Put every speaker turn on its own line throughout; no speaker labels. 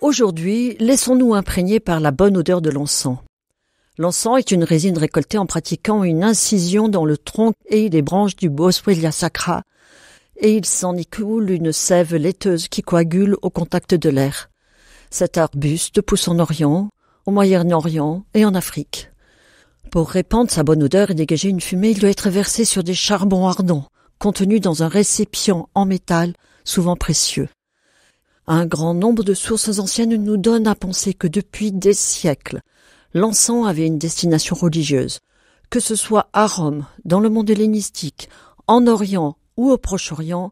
Aujourd'hui, laissons-nous imprégner par la bonne odeur de l'encens. L'encens est une résine récoltée en pratiquant une incision dans le tronc et les branches du Boswellia sacra, et il s'en écoule une sève laiteuse qui coagule au contact de l'air. Cet arbuste pousse en Orient, au Moyen-Orient et en Afrique. Pour répandre sa bonne odeur et dégager une fumée, il doit être versé sur des charbons ardents, contenus dans un récipient en métal, souvent précieux. Un grand nombre de sources anciennes nous donnent à penser que depuis des siècles, l'encens avait une destination religieuse, que ce soit à Rome, dans le monde hellénistique, en Orient ou au Proche-Orient.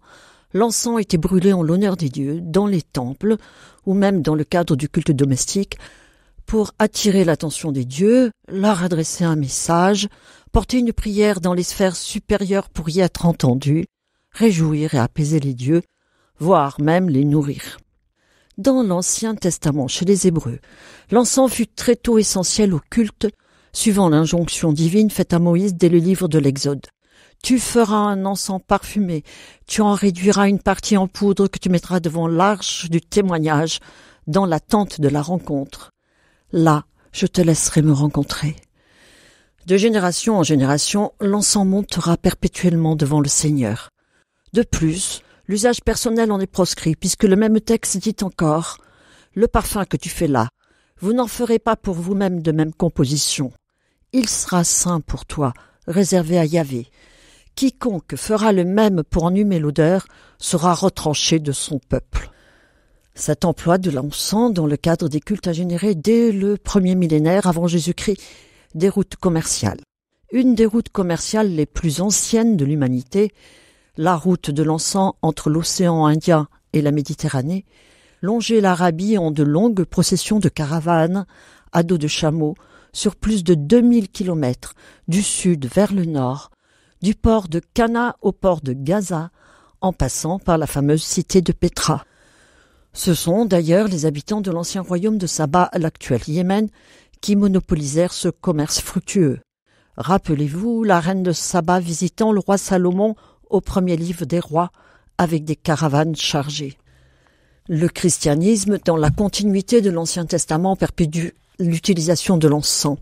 L'encens était brûlé en l'honneur des dieux, dans les temples, ou même dans le cadre du culte domestique, pour attirer l'attention des dieux, leur adresser un message, porter une prière dans les sphères supérieures pour y être entendu, réjouir et apaiser les dieux, voire même les nourrir. Dans l'Ancien Testament, chez les Hébreux, l'encens fut très tôt essentiel au culte, suivant l'injonction divine faite à Moïse dès le livre de l'Exode. Tu feras un encens parfumé, tu en réduiras une partie en poudre que tu mettras devant l'arche du témoignage, dans la tente de la rencontre. Là, je te laisserai me rencontrer. De génération en génération, l'encens montera perpétuellement devant le Seigneur. De plus, l'usage personnel en est proscrit, puisque le même texte dit encore « Le parfum que tu fais là, vous n'en ferez pas pour vous-même de même composition. Il sera saint pour toi, réservé à Yahvé. Quiconque fera le même pour en humer l'odeur sera retranché de son peuple. » Cet emploi de l'encens dans le cadre des cultes a généré dès le premier millénaire avant Jésus-Christ des routes commerciales. Une des routes commerciales les plus anciennes de l'humanité, la route de l'encens entre l'océan Indien et la Méditerranée, longeait l'Arabie en de longues processions de caravanes à dos de chameaux sur plus de 2000 kilomètres du sud vers le nord, du port de Cana au port de Gaza, en passant par la fameuse cité de Pétra. Ce sont d'ailleurs les habitants de l'ancien royaume de Saba, l'actuel Yémen, qui monopolisèrent ce commerce fructueux. Rappelez-vous la reine de Saba visitant le roi Salomon au premier livre des rois, avec des caravanes chargées. Le christianisme, dans la continuité de l'Ancien Testament, perpétue l'utilisation de l'encens.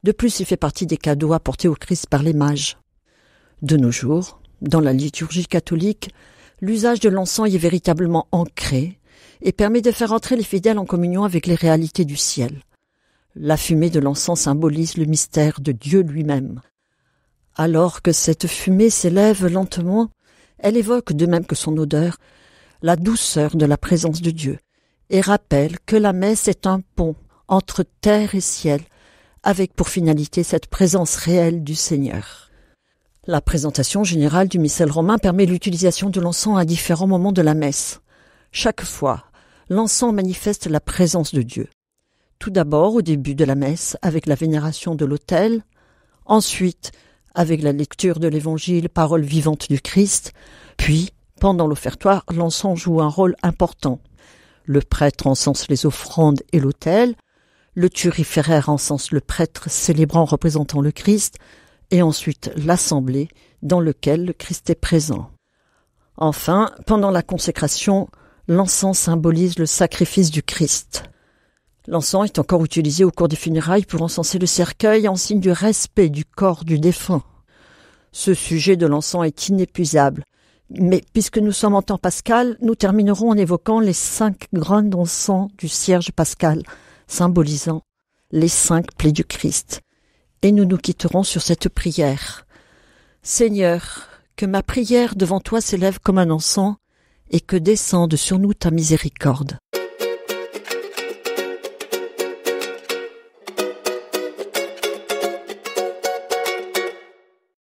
De plus, il fait partie des cadeaux apportés au Christ par les mages. De nos jours, dans la liturgie catholique, l'usage de l'encens y est véritablement ancré et permet de faire entrer les fidèles en communion avec les réalités du ciel. La fumée de l'encens symbolise le mystère de Dieu lui-même. Alors que cette fumée s'élève lentement, elle évoque, de même que son odeur, la douceur de la présence de Dieu et rappelle que la messe est un pont entre terre et ciel, avec pour finalité cette présence réelle du Seigneur. La présentation générale du missel romain permet l'utilisation de l'encens à différents moments de la messe. Chaque fois, l'encens manifeste la présence de Dieu. Tout d'abord au début de la messe avec la vénération de l'autel, ensuite avec la lecture de l'Évangile, parole vivante du Christ, puis, pendant l'offertoire, l'encens joue un rôle important. Le prêtre encense les offrandes et l'autel, le thuriféraire encense le prêtre célébrant représentant le Christ, et ensuite l'assemblée dans lequel le Christ est présent. Enfin, pendant la consécration, l'encens symbolise le sacrifice du Christ. L'encens est encore utilisé au cours des funérailles pour encenser le cercueil en signe du respect du corps du défunt. Ce sujet de l'encens est inépuisable, mais puisque nous sommes en temps pascal, nous terminerons en évoquant les 5 grains d'encens du cierge pascal, symbolisant les 5 plaies du Christ. Et nous nous quitterons sur cette prière. Seigneur, que ma prière devant toi s'élève comme un encens et que descende sur nous ta miséricorde.